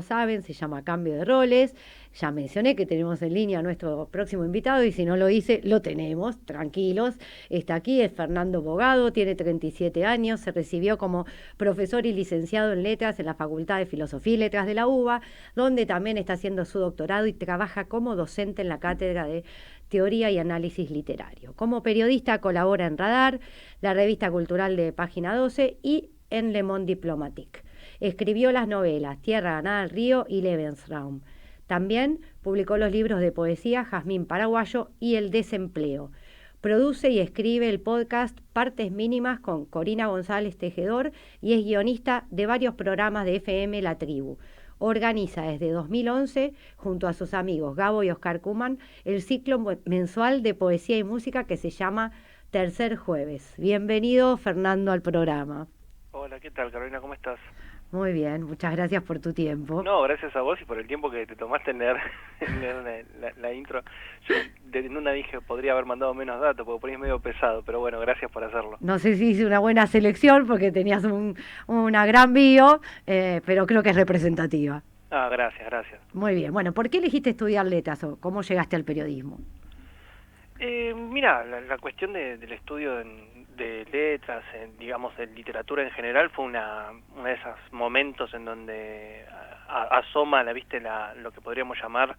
saben, se llama Cambio de Roles. Ya mencioné que tenemos en línea a nuestro próximo invitado y si no lo hice, lo tenemos, tranquilos. Está aquí, es Fernando Bogado, tiene 37 años, se recibió como profesor y licenciado en Letras en la Facultad de Filosofía y Letras de la UBA, donde también está haciendo su doctorado y trabaja como docente en la cátedra de Teoría y Análisis Literario. Como periodista colabora en Radar, la revista cultural de Página 12 y en Le Monde Diplomatique. Escribió las novelas Tierra ganada al río y Lebensraum. También publicó los libros de poesía Jazmín Paraguayo y El desempleo. Produce y escribe el podcast Partes Mínimas con Corina González Tejedor y es guionista de varios programas de FM La Tribu. Organiza desde 2011, junto a sus amigos Gabo y Oscar Kuman, el ciclo mensual de poesía y música que se llama Tercer Jueves. Bienvenido, Fernando, al programa. Hola, ¿qué tal, Carolina? ¿Cómo estás? Muy bien, muchas gracias por tu tiempo. No, gracias a vos y por el tiempo que te tomaste en leer, la intro. Yo en una dije, podría haber mandado menos datos, porque por ahí es medio pesado, pero bueno, gracias por hacerlo. No sé si hice una buena selección porque tenías una gran bio, pero creo que es representativa. Ah, gracias, gracias. Muy bien, bueno, ¿por qué elegiste estudiar letras o cómo llegaste al periodismo? Mira, la cuestión del estudio de letras, digamos, de literatura en general, fue una de esos momentos en donde asoma, ¿viste? Lo que podríamos llamar,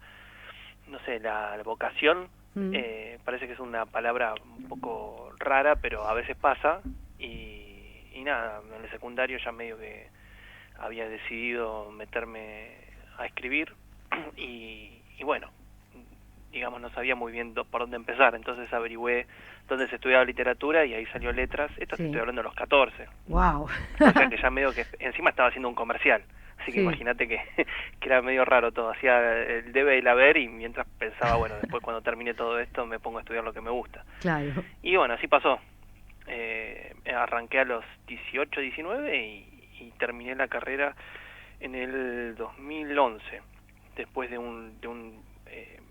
no sé, la vocación. Parece que es una palabra un poco rara, pero a veces pasa. Y nada, en el secundario ya medio que había decidido meterme a escribir y bueno, digamos, no sabía muy bien por dónde empezar, entonces averigüé dónde se estudiaba literatura y ahí salió letras. Esto Sí. estoy hablando de los 14. Wow. O sea que ya medio que encima estaba haciendo un comercial, así que Sí. imagínate que era medio raro todo, hacía el debe y el haber y mientras pensaba, bueno, después cuando termine todo esto me pongo a estudiar lo que me gusta. Claro. Y bueno, así pasó. Arranqué a los 18, 19 y terminé la carrera en el 2011, después de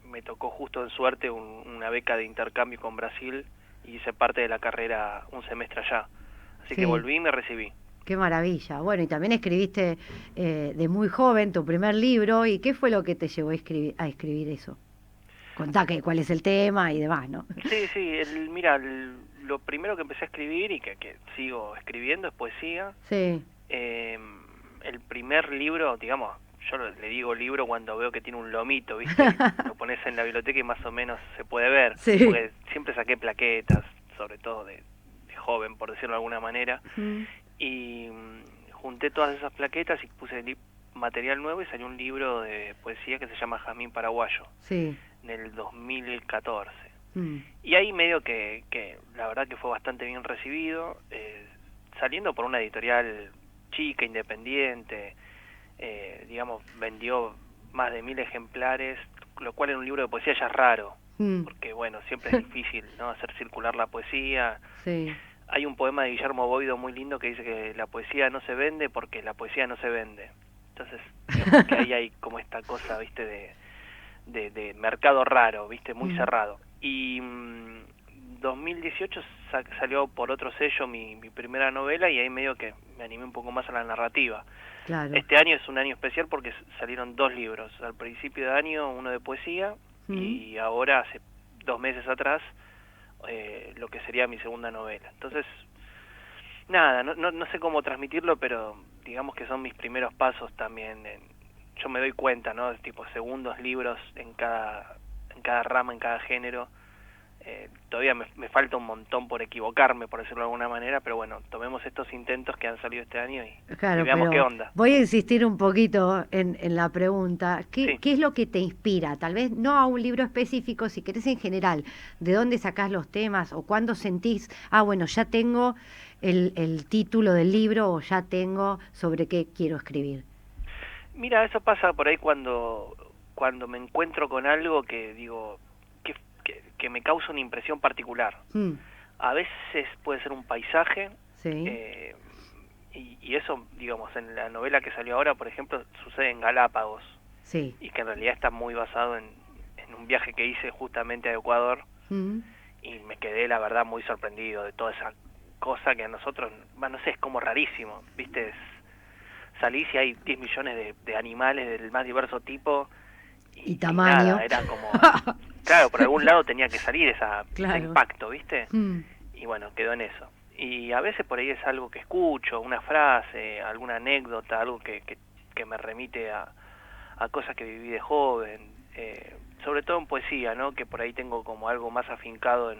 me tocó justo en suerte una beca de intercambio con Brasil y hice parte de la carrera un semestre allá. Así que Sí. volví y me recibí. Qué maravilla. Bueno, y también escribiste de muy joven tu primer libro. ¿Y qué fue lo que te llevó a escribir eso? Contá cuál es el tema y demás, ¿no? Sí, sí, mira, lo primero que empecé a escribir y que sigo escribiendo es poesía. Sí. El primer libro, digamos, yo le digo libro cuando veo que tiene un lomito, ¿viste? Lo pones en la biblioteca y más o menos se puede ver. Sí. Porque siempre saqué plaquetas, sobre todo de joven, por decirlo de alguna manera. Y junté todas esas plaquetas y puse material nuevo y salió un libro de poesía que se llama Jazmín Paraguayo. Sí. En el 2014. Mm. Y ahí medio que la verdad que fue bastante bien recibido, saliendo por una editorial chica, independiente, digamos, vendió más de 1000 ejemplares, lo cual en un libro de poesía ya es raro, porque bueno, siempre es difícil, ¿no?, hacer circular la poesía. Sí. Hay un poema de Guillermo Boido muy lindo que dice que la poesía no se vende porque la poesía no se vende. Entonces, digamos que ahí hay como esta cosa, ¿viste?, de mercado raro, ¿viste?, muy cerrado. Y 2018 salió por otro sello mi primera novela y ahí medio que me animé un poco más a la narrativa. Claro. Este año es un año especial porque salieron 2 libros. Al principio de año uno de poesía y ahora hace 2 meses atrás lo que sería mi segunda novela. Entonces, nada, no sé cómo transmitirlo, pero digamos que son mis primeros pasos también. Yo me doy cuenta, ¿no?, tipo segundos libros en cada rama, en cada género. Todavía me falta un montón por equivocarme, por decirlo de alguna manera, pero bueno, tomemos estos intentos que han salido este año Claro, y veamos qué pero onda. voy a insistir un poquito en la pregunta. Sí. ¿Qué es lo que te inspira? Tal vez no a un libro específico, si querés en general, ¿de dónde sacás los temas o cuándo sentís, bueno, ya tengo el título del libro o ya tengo sobre qué quiero escribir? Mira, eso pasa por ahí cuando me encuentro con algo que digo que me causa una impresión particular. A veces puede ser un paisaje, Sí. y eso, digamos, en la novela que salió ahora, por ejemplo, sucede en Galápagos, Sí. y que en realidad está muy basado en un viaje que hice justamente a Ecuador, y me quedé, la verdad, muy sorprendido de toda esa cosa que a nosotros, no sé, es como rarísimo, ¿viste? salís y hay 10 millones de animales del más diverso tipo y tamaño. Nada, era como, claro, por algún lado tenía que salir ese Claro. impacto, ¿viste? Y bueno, quedó en eso. Y a veces por ahí es algo que escucho, una frase, alguna anécdota, algo que me remite a cosas que viví de joven, sobre todo en poesía, ¿no? Que por ahí tengo como algo más afincado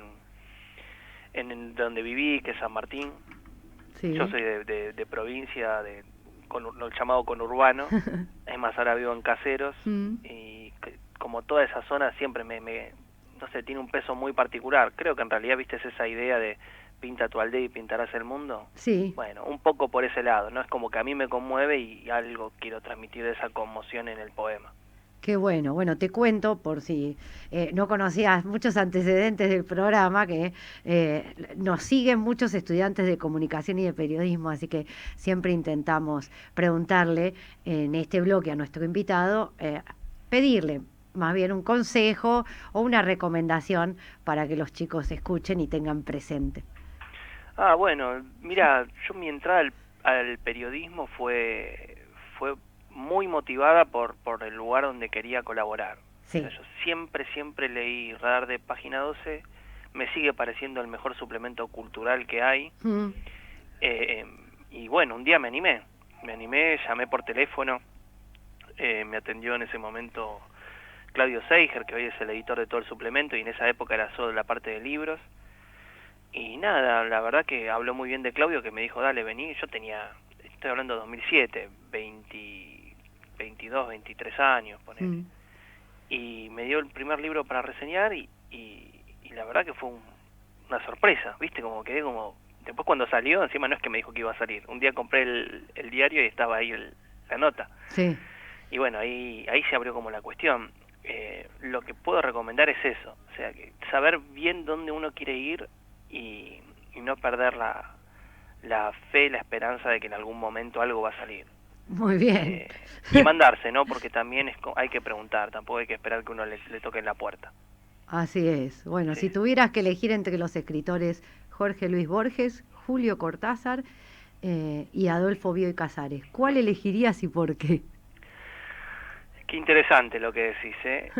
en donde viví, que es San Martín. Sí. Yo soy de provincia, lo llamado conurbano, es más, ahora vivo en Caseros, y como toda esa zona siempre no sé, tiene un peso muy particular. Creo que en realidad, viste, es esa idea de pinta tu aldea y pintarás el mundo. Sí. Bueno, un poco por ese lado, ¿no? Es como que a mí me conmueve y algo quiero transmitir de esa conmoción en el poema. Qué bueno. Bueno, te cuento, por si no conocías muchos antecedentes del programa, que nos siguen muchos estudiantes de comunicación y de periodismo, así que siempre intentamos preguntarle en este bloque a nuestro invitado, pedirle más bien un consejo o una recomendación para que los chicos escuchen y tengan presente. Bueno, mira, yo mi entrada al periodismo fue muy motivada por el lugar donde quería colaborar. Sí. O sea, yo siempre leí Radar de Página 12, me sigue pareciendo el mejor suplemento cultural que hay. Y bueno, un día me animé, llamé por teléfono, me atendió en ese momento Claudio Seiger, que hoy es el editor de todo el suplemento, y en esa época era solo la parte de libros. Y nada, la verdad que habló muy bien de Claudio, que me dijo, dale, vení. Yo estoy hablando de 2007, 22, 23 años, ponele. Y me dio el primer libro para reseñar y la verdad que fue una sorpresa, ¿viste? Como quedé como... Después cuando salió, encima no es que me dijo que iba a salir. Un día compré el diario y estaba ahí la nota. Sí. Y bueno, ahí se abrió como la cuestión. Lo que puedo recomendar es eso, o sea, que saber bien dónde uno quiere ir y no perder la fe, la esperanza de que en algún momento algo va a salir. Muy bien. Y mandarse, ¿no? Porque también hay que preguntar, tampoco hay que esperar que uno le toque en la puerta. Así es. Bueno, Sí. Si tuvieras que elegir entre los escritores Jorge Luis Borges, Julio Cortázar y Adolfo Bioy Casares, ¿cuál elegirías y por qué? Qué interesante lo que decís, ¿eh?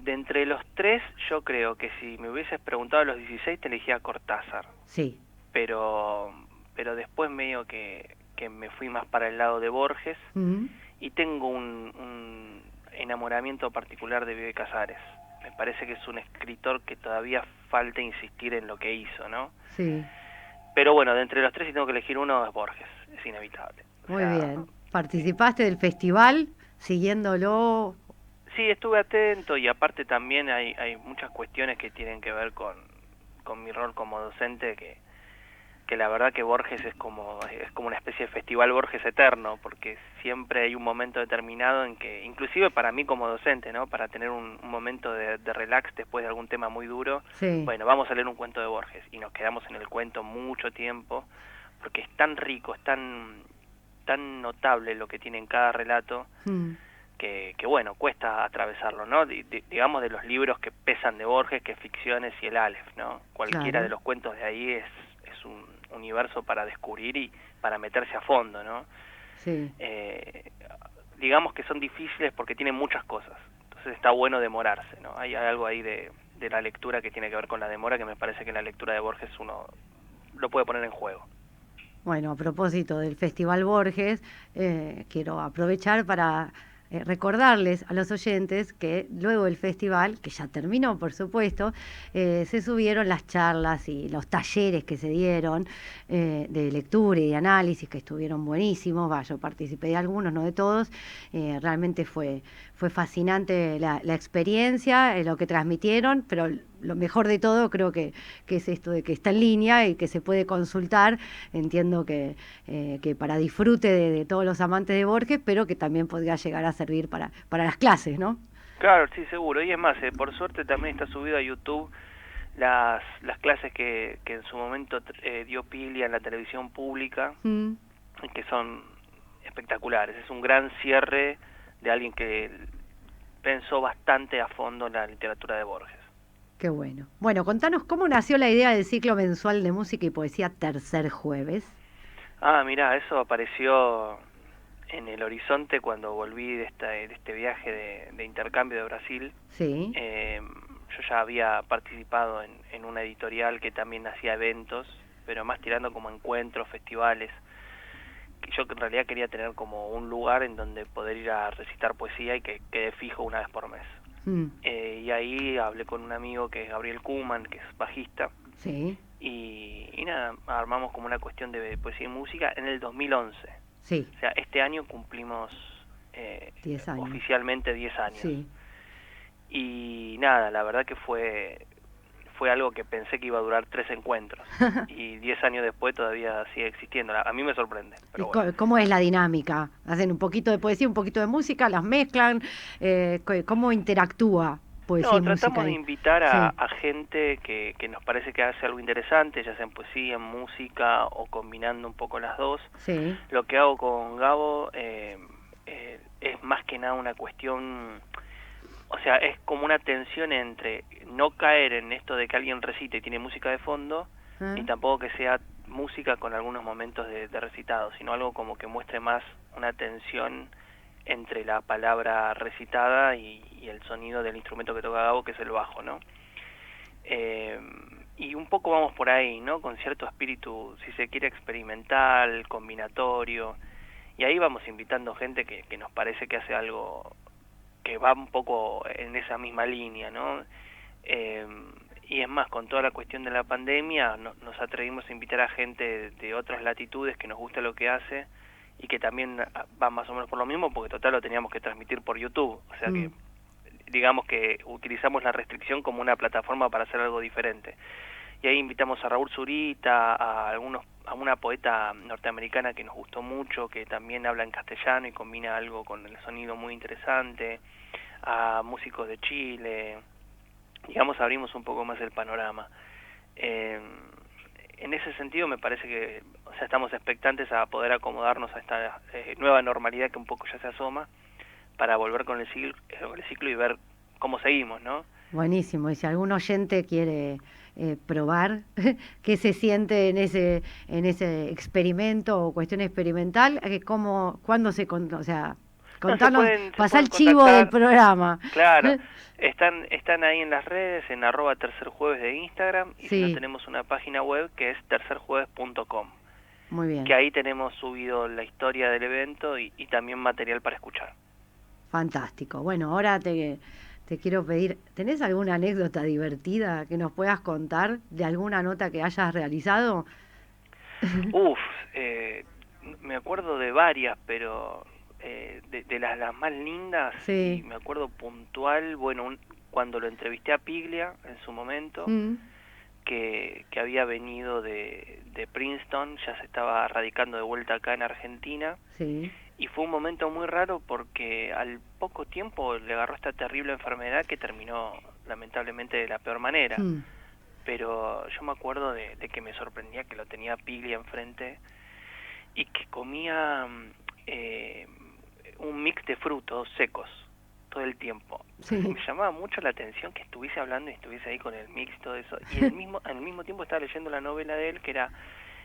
De entre los tres, yo creo que si me hubieses preguntado a los 16 te elegía Cortázar. Sí. Pero después medio que me fui más para el lado de Borges, y tengo un enamoramiento particular de Bioy Casares. Me parece que es un escritor que todavía falta insistir en lo que hizo, ¿no? Sí. Pero bueno, de entre los tres, si tengo que elegir uno, es Borges, es inevitable. Muy bien. ¿Participaste del festival siguiéndolo? Sí, estuve atento, y aparte también hay muchas cuestiones que tienen que ver con mi rol como docente, que la verdad que Borges es como una especie de festival Borges eterno, porque siempre hay un momento determinado en que, inclusive para mí como docente, ¿no? Para tener un momento de relax después de algún tema muy duro, Sí. Bueno, vamos a leer un cuento de Borges, y nos quedamos en el cuento mucho tiempo, porque es tan rico, es tan notable lo que tiene en cada relato, que bueno, cuesta atravesarlo, ¿no? Digamos, de los libros que pesan de Borges, que Ficciones y el Aleph, ¿no? Cualquiera Claro. de los cuentos de ahí es un universo para descubrir y para meterse a fondo, ¿no? Sí. Digamos que son difíciles porque tienen muchas cosas, entonces está bueno demorarse, ¿no? Hay algo ahí de la lectura que tiene que ver con la demora, que me parece que en la lectura de Borges uno lo puede poner en juego. Bueno, a propósito del Festival Borges, quiero aprovechar para recordarles a los oyentes que luego del festival, que ya terminó por supuesto, se subieron las charlas y los talleres que se dieron de lectura y de análisis, que estuvieron buenísimos. Yo participé de algunos, no de todos. Realmente fue fascinante la experiencia, lo que transmitieron, pero lo mejor de todo creo que es esto de que está en línea y que se puede consultar. Entiendo que para disfrute de todos los amantes de Borges, pero que también podría llegar a servir para las clases, ¿no? Claro, sí, seguro. Y es más, por suerte también está subido a YouTube las clases que en su momento dio Piglia en la televisión pública, que son espectaculares. Es un gran cierre de alguien que pensó bastante a fondo en la literatura de Borges. Qué bueno. Bueno, contanos cómo nació la idea del ciclo mensual de música y poesía Tercer Jueves. Mirá, eso apareció en el horizonte cuando volví de este viaje de intercambio de Brasil. Sí. Yo ya había participado en una editorial que también hacía eventos, pero más tirando como encuentros, festivales. Yo en realidad quería tener como un lugar en donde poder ir a recitar poesía y que quede fijo una vez por mes. Y ahí hablé con un amigo que es Gabriel Kuman, que es bajista. Sí. Y nada, armamos como una cuestión de poesía y música en el 2011. Sí. O sea, este año cumplimos 10 años. oficialmente 10 años. Sí. Y nada, la verdad que fue algo que pensé que iba a durar 3 encuentros. Y 10 años después todavía sigue existiendo. A mí me sorprende. Pero ¿Y cómo es la dinámica? ¿Hacen un poquito de poesía, un poquito de música, las mezclan? ¿Cómo interactúa poesía y música tratamos de ahí? invitar Sí. a gente que nos parece que hace algo interesante, ya sea en poesía, en música o combinando un poco las dos. Sí. Lo que hago con Gabo es más que nada una cuestión, o sea, es como una tensión entre no caer en esto de que alguien recite y tiene música de fondo, ni tampoco que sea música con algunos momentos de recitado, sino algo como que muestre más una tensión entre la palabra recitada y el sonido del instrumento que toca Gabo, que es el bajo, ¿no? Y un poco vamos por ahí, ¿no? Con cierto espíritu, si se quiere, experimental, combinatorio, y ahí vamos invitando gente que nos parece que hace algo que va un poco en esa misma línea, ¿no? Y es más, con toda la cuestión de la pandemia, nos atrevimos a invitar a gente de otras latitudes que nos gusta lo que hace y que también va más o menos por lo mismo, porque total lo teníamos que transmitir por YouTube, o sea que digamos que utilizamos la restricción como una plataforma para hacer algo diferente. Y ahí invitamos a Raúl Zurita, a una poeta norteamericana que nos gustó mucho, que también habla en castellano y combina algo con el sonido muy interesante, a músicos de Chile, digamos, abrimos un poco más el panorama. En ese sentido me parece que, o sea, estamos expectantes a poder acomodarnos a esta nueva normalidad que un poco ya se asoma, para volver con el ciclo y ver cómo seguimos, ¿no? Buenísimo. Y si algún oyente quiere probar qué se siente en ese experimento o cuestión experimental, ¿cuándo o sea, contarnos, pasar el chivo del programa? Claro, están ahí en las redes, en @tercerjueves de Instagram, y sí. si no, tenemos una página web que es tercerjueves.com. Muy bien. Que ahí tenemos subido la historia del evento y también material para escuchar. Fantástico. Bueno, ahora te quiero pedir, ¿tenés alguna anécdota divertida que nos puedas contar de alguna nota que hayas realizado? Me acuerdo de varias, pero de las más lindas, sí. Y me acuerdo puntual, bueno, cuando lo entrevisté a Piglia en su momento, que había venido de Princeton, ya se estaba radicando de vuelta acá en Argentina. Sí. Y fue un momento muy raro porque al poco tiempo le agarró esta terrible enfermedad que terminó lamentablemente de la peor manera. Pero yo me acuerdo de que me sorprendía que lo tenía Piglia enfrente y que comía un mix de frutos secos todo el tiempo. Sí. Me llamaba mucho la atención que estuviese hablando y estuviese ahí con el mix y todo eso. Y al mismo tiempo estaba leyendo la novela de él, que era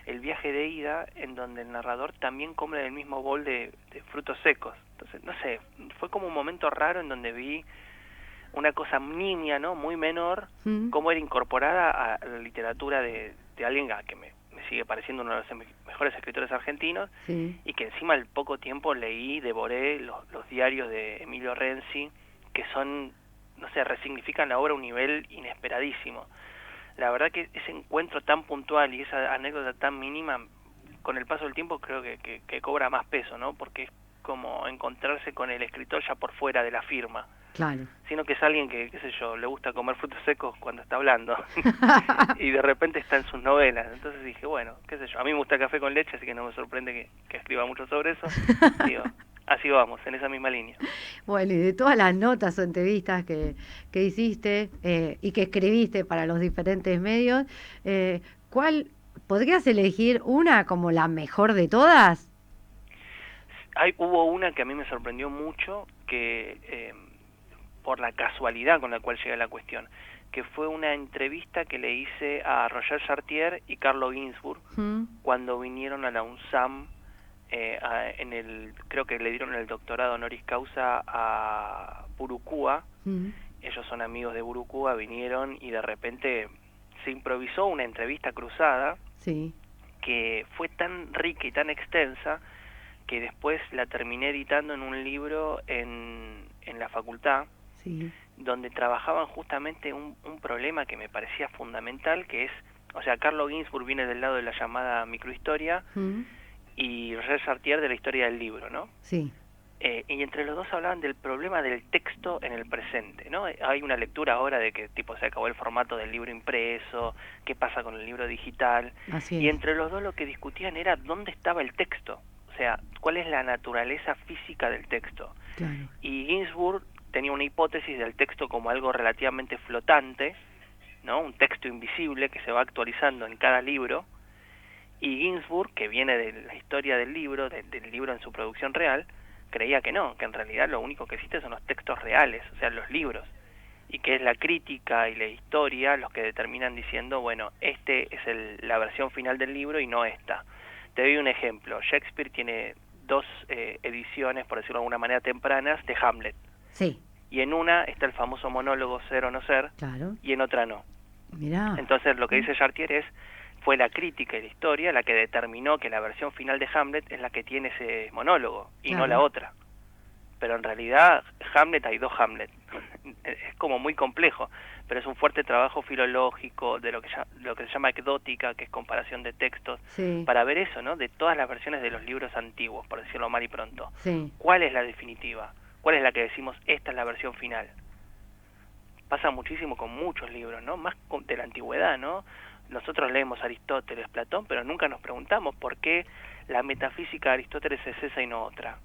El viaje de ida, en donde el narrador también come del mismo bol de frutos secos. Entonces, no sé, fue como un momento raro en donde vi una cosa nimia, ¿no? Muy menor, cómo era incorporada a la literatura de alguien que me sigue pareciendo uno de los mejores escritores argentinos, y que encima al poco tiempo devoré los diarios de Emilio Renzi, que son, no sé, resignifican la obra a un nivel inesperadísimo. La verdad que ese encuentro tan puntual y esa anécdota tan mínima, con el paso del tiempo creo que cobra más peso, ¿no? Porque es como encontrarse con el escritor ya por fuera de la firma. Claro. Sino que es alguien que, qué sé yo, le gusta comer frutos secos cuando está hablando. Y de repente está en sus novelas. Entonces dije, bueno, qué sé yo, a mí me gusta el café con leche, así que no me sorprende que escriba mucho sobre eso. Digo, así vamos, en esa misma línea. Bueno, y de todas las notas o entrevistas que hiciste y que escribiste para los diferentes medios, ¿cuál podrías elegir una como la mejor de todas? Hubo una que a mí me sorprendió mucho, que por la casualidad con la cual llega la cuestión, que fue una entrevista que le hice a Roger Chartier y Carlo Ginzburg cuando vinieron a la UNSAM creo que le dieron el doctorado honoris causa a Burukua. Ellos son amigos de Burukua, vinieron y de repente se improvisó una entrevista cruzada que fue tan rica y tan extensa que después la terminé editando en un libro en la facultad, donde trabajaban justamente un problema que me parecía fundamental, que es, o sea, Carlo Ginzburg viene del lado de la llamada microhistoria y Roger Chartier de la historia del libro, ¿no? Sí. Y entre los dos hablaban del problema del texto en el presente, ¿no? Hay una lectura ahora de que tipo se acabó el formato del libro impreso, qué pasa con el libro digital, y entre los dos lo que discutían era dónde estaba el texto, o sea, cuál es la naturaleza física del texto. Claro. Y Ginsburg tenía una hipótesis del texto como algo relativamente flotante, ¿no? Un texto invisible que se va actualizando en cada libro, y Ginsburg, que viene de la historia del libro, del libro en su producción real, creía que no, que en realidad lo único que existe son los textos reales, o sea, los libros, y que es la crítica y la historia los que determinan diciendo, bueno, este es la versión final del libro y no esta. Te doy un ejemplo. Shakespeare tiene dos ediciones, por decirlo de alguna manera, tempranas de Hamlet. Sí. Y en una está el famoso monólogo Ser o no ser, y en otra no. Mirá. Entonces lo que dice Chartier fue la crítica y la historia la que determinó que la versión final de Hamlet es la que tiene ese monólogo y no la otra. Pero en realidad Hamlet hay dos Hamlet. Es como muy complejo, pero es un fuerte trabajo filológico de lo que se llama ecdótica, que es comparación de textos, para ver eso, ¿no? De todas las versiones de los libros antiguos, por decirlo mal y pronto. ¿Cuál es la definitiva? ¿Cuál es la que decimos esta es la versión final? Pasa muchísimo con muchos libros, ¿no? Más de la antigüedad, ¿no? Nosotros leemos Aristóteles, Platón, pero nunca nos preguntamos por qué la metafísica de Aristóteles es esa y no otra,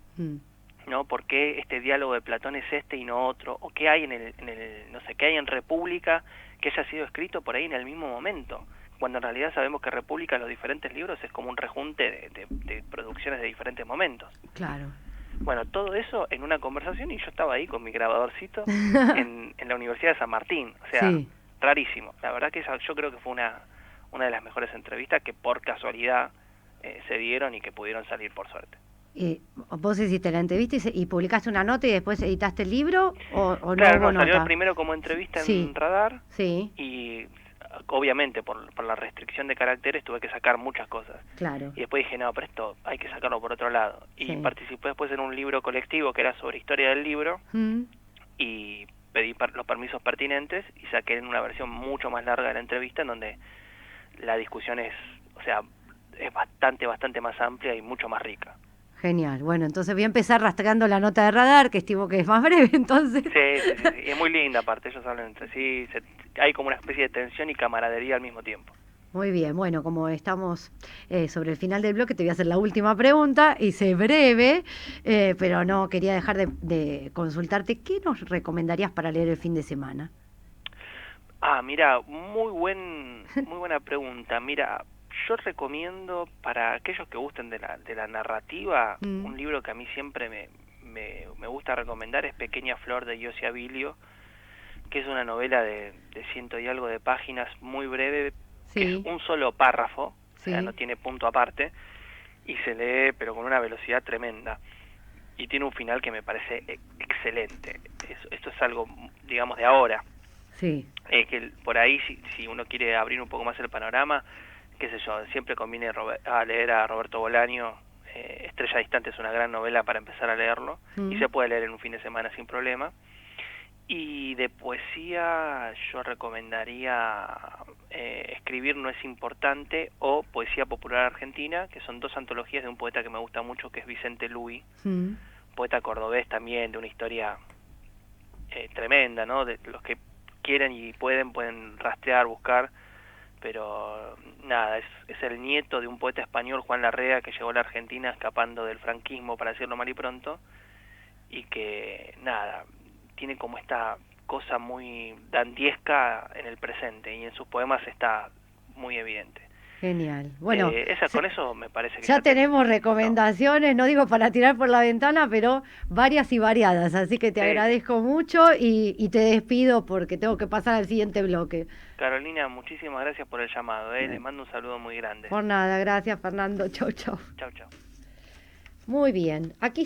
¿no? ¿Por qué este diálogo de Platón es este y no otro? ¿O qué hay no sé, qué hay en República que haya sido escrito por ahí en el mismo momento? Cuando en realidad sabemos que República, los diferentes libros, es como un rejunte de producciones de diferentes momentos. Claro. Bueno, todo eso en una conversación, y yo estaba ahí con mi grabadorcito en la Universidad de San Martín, o sea, rarísimo. La verdad que yo creo que fue una de las mejores entrevistas que por casualidad se dieron y que pudieron salir por suerte. ¿Vos hiciste la entrevista y publicaste una nota y después editaste el libro o no? Claro, hubo salió nota? primero como entrevista en Radar, Sí. Y obviamente por la restricción de caracteres tuve que sacar muchas cosas. Claro. Y después dije, no, pero esto hay que sacarlo por otro lado. Y participé después en un libro colectivo que era sobre historia del libro, y pedí los permisos pertinentes y saqué en una versión mucho más larga de la entrevista, en donde la discusión es bastante más amplia y mucho más rica. Genial. Bueno, entonces voy a empezar rastreando la nota de Radar, que estimo que es más breve, entonces. Sí. Y es muy linda, aparte, ellos hablan entre sí, hay como una especie de tensión y camaradería al mismo tiempo. Muy bien, bueno, como estamos sobre el final del bloque, te voy a hacer la última pregunta, hice breve, pero no quería dejar de consultarte. ¿Qué nos recomendarías para leer el fin de semana? Mira, muy buena pregunta. Mira, yo recomiendo para aquellos que gusten de la narrativa, un libro que a mí siempre me gusta recomendar es Pequeña Flor de Yossi Abilio, que es una novela de 100 y algo de páginas, muy breve, que es un solo párrafo, o sea, no tiene punto aparte, y se lee pero con una velocidad tremenda, y tiene un final que me parece excelente. Esto es algo, digamos, de ahora. Que por ahí, si uno quiere abrir un poco más el panorama, qué sé yo, siempre conviene leer a Roberto Bolaño. Estrella Distante es una gran novela para empezar a leerlo, y se puede leer en un fin de semana sin problema. Y de poesía yo recomendaría Escribir no es importante o Poesía Popular Argentina, que son dos antologías de un poeta que me gusta mucho, que es Vicente Luis, poeta cordobés también, de una historia tremenda, ¿no? De los que quieren y pueden rastrear, buscar, pero nada, es el nieto de un poeta español, Juan Larrea, que llegó a la Argentina escapando del franquismo, para decirlo mal y pronto, y que nada, tiene como esta cosa muy dandiesca en el presente, y en sus poemas está muy evidente. Genial. Bueno, con eso me parece que ya tenemos recomendaciones, no digo para tirar por la ventana, pero varias y variadas, así que te agradezco mucho y te despido porque tengo que pasar al siguiente bloque. Carolina, muchísimas gracias por el llamado, le mando un saludo muy grande. Por nada, gracias Fernando, chau. Chau. Muy bien. Aquí